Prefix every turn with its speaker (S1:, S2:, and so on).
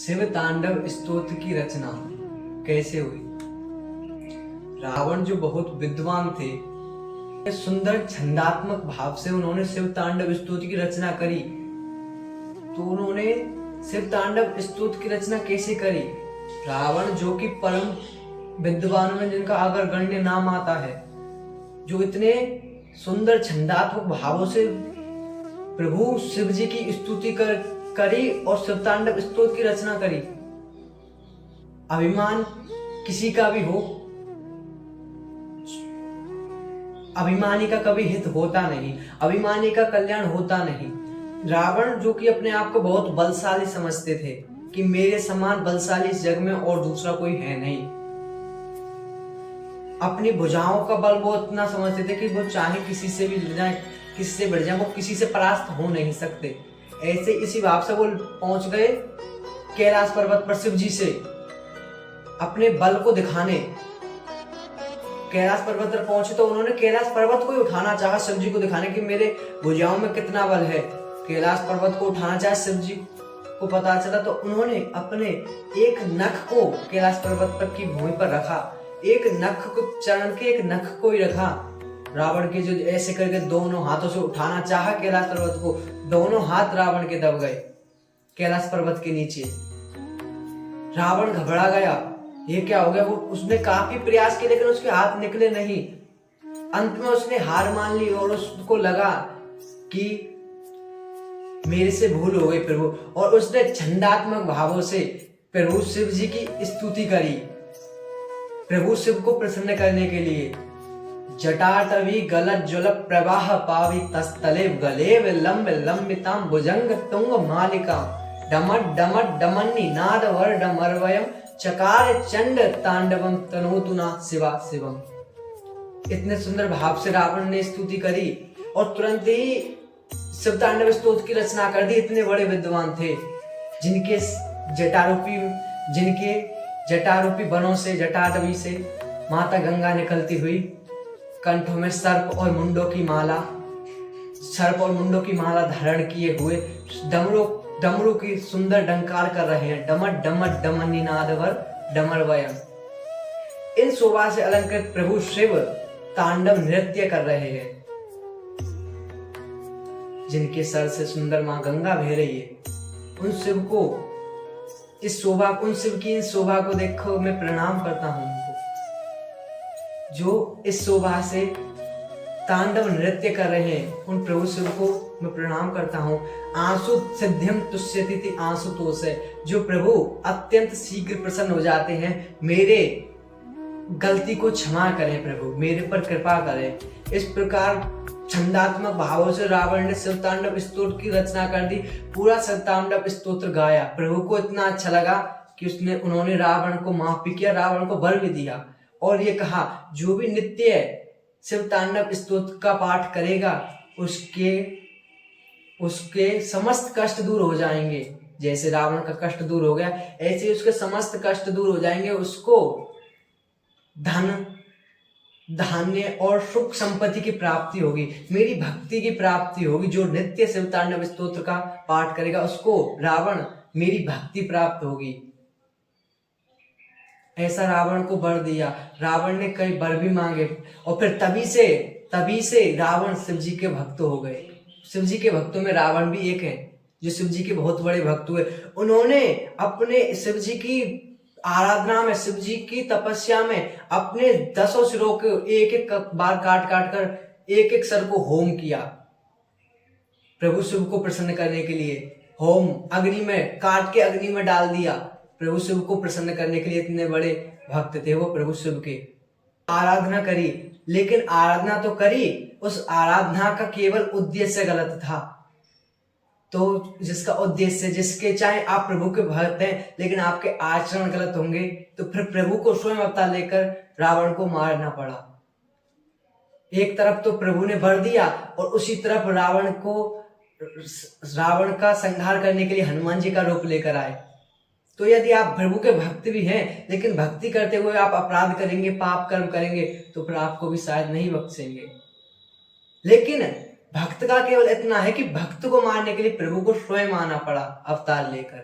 S1: शिव तांडव स्तोत्र की रचना कैसे हुई। रावण जो बहुत विद्वान थे, सुंदर छंदात्मक भाव से उन्होंने शिव तांडव स्तोत्र की रचना करी। तो उन्होंने शिव तांडव स्तोत्र की रचना कैसे करी? रावण जो कि परम विद्वानों में जिनका अग्रगण्य नाम आता है, जो इतने सुंदर छंदात्मक भावों से प्रभु शिव जी की स्तुति करी और शिव तांडव स्तोत्र की रचना करी। अभिमान किसी का भी हो, अभिमानी का कभी हित होता नहीं, अभिमानी का कल्याण होता नहीं। रावण जो कि अपने आप को बहुत बलशाली समझते थे कि मेरे समान बलशाली इस जग में और दूसरा कोई है नहीं। अपनी भुजाओं का बल वो इतना समझते थे कि वो चाहे किसी से भी लड़ जाए, किसी से बढ़ जाए, वो किसी से परास्त हो नहीं सकते। ऐसे इसी भाव से वो पहुंच गए कैलाश पर्वत पर शिव जी से अपने बल को दिखाने। कैलाश पर्वत पर पहुंचे तो उन्होंने कैलाश पर्वत को ही उठाना चाहा शिव जी को दिखाने कि मेरे भुजाओं में कितना बल है। कैलाश पर्वत को उठाना चाहा, शिव जी को पता चला तो उन्होंने अपने एक नख को कैलाश पर्वत पर की भूमि पर रखा, एक नख को, चरण के एक नख को ही रखा। रावण के जो ऐसे करके दोनों हाथों से उठाना चाहा कैलाश पर्वत को, दोनों हाथ रावण के दब गए कैलाश पर्वत के नीचे। रावण घबरा गया, ये क्या हो गया। वो उसने काफी प्रयास किए लेकिन उसके हाथ निकले नहीं। अंत में उसने हार मान ली और उसको लगा कि मेरे से भूल हो गई प्रभु, और उसने छंदात्मक भावों से प्रभु शिव जी की स्तुति करी। प्रभु शिव को प्रसन्न करने के लिए जटाटवी गलत ज्वल प्रवाह पावि तस्तले गले लंब लंबिताम भुजंग तुंग मालिका डमट डमट डमन्नी नाद वर डमरवयम चकार चंड तांडवम तनोतुना शिवा शिवम। इतने सुंदर भाव से रावण ने स्तुति करी और तुरंत ही शिव तांडव स्तोत्र की रचना कर दी। इतने बड़े विद्वान थे जिनके जटारूपी बनों से, जटाटवी से माता गंगा निकलती हुई कंठों में सर्प और मुंडों की माला धारण किए हुए डमरू की सुंदर डंकार कर रहे हैं। डमट डमट डमनी नादवर डमरवयम। इन शोभा से अलंकृत प्रभु शिव तांडव नृत्य कर रहे हैं, जिनके सर से सुंदर मां गंगा बह रही है। उन शिव की इस शोभा को देखो मैं प्रणाम करता हूं उनको, जो इस शोभा से तांडव नृत्य कर रहे हैं। उन प्रभु शिव को मैं प्रणाम करता हूं। आंसू सिद्धिम तुष्यति आंसुतोष है, जो प्रभु अत्यंत शीघ्र प्रसन्न हो जाते हैं। मेरे गलती को क्षमा करें प्रभु, मेरे पर कृपा करें। इस प्रकार छंदात्मक भावों से रावण ने शिव तांडव स्तोत्र की रचना कर दी। पूरा शिव तांडव स्तोत्र गाया। प्रभु को इतना अच्छा लगा कि उन्होंने रावण को माफ भी किया, रावण को वर भी दिया और ये कहा जो भी नित्य शिव तांडव स्तोत्र का पाठ करेगा उसके समस्त कष्ट दूर हो जाएंगे। जैसे रावण का कष्ट दूर हो गया, ऐसे ही उसके समस्त कष्ट दूर हो जाएंगे। उसको धन, धान्य और सुख संपत्ति की प्राप्ति होगी, मेरी भक्ति की प्राप्ति होगी। जो नित्य शिव तांडव स्तोत्र का पाठ करेगा उसको रावण मेरी भक्ति प्राप्त होगी। ऐसा रावण को वर दिया। रावण ने कई वर भी मांगे और फिर तभी से रावण शिव जी के भक्त हो गए। शिव जी के भक्तों में रावण भी एक है, जो शिव जी के बहुत बड़े भक्त हुए। उन्होंने अपने शिव जी की आराधना में, शिव जी की तपस्या में अपने 10 सिरों को एक एक बार काट कर एक एक सर को होम किया। प्रभु शिव को प्रसन्न करने के लिए होम अग्नि में काट के अग्नि में डाल दिया। प्रभु शिव को प्रसन्न करने के लिए इतने बड़े भक्त थे वो प्रभु शिव के। आराधना करी, लेकिन आराधना तो करी, उस आराधना का केवल उद्देश्य गलत था। तो जिसका उद्देश्य, जिसके चाहे आप प्रभु के भक्त हैं लेकिन आपके आचरण गलत होंगे, तो फिर प्रभु को स्वयं अवतार लेकर रावण को मारना पड़ा। एक तरफ तो प्रभु ने वर दिया और उसी तरफ रावण का संहार करने के लिए हनुमान जी का रूप लेकर आए। तो यदि आप प्रभु के भक्त भी हैं लेकिन भक्ति करते हुए आप अपराध करेंगे, पाप कर्म करेंगे, तो फिर आपको भी शायद नहीं बख्शेंगे। लेकिन भक्त का केवल इतना है कि भक्त को मारने के लिए प्रभु को स्वयं आना पड़ा अवतार लेकर।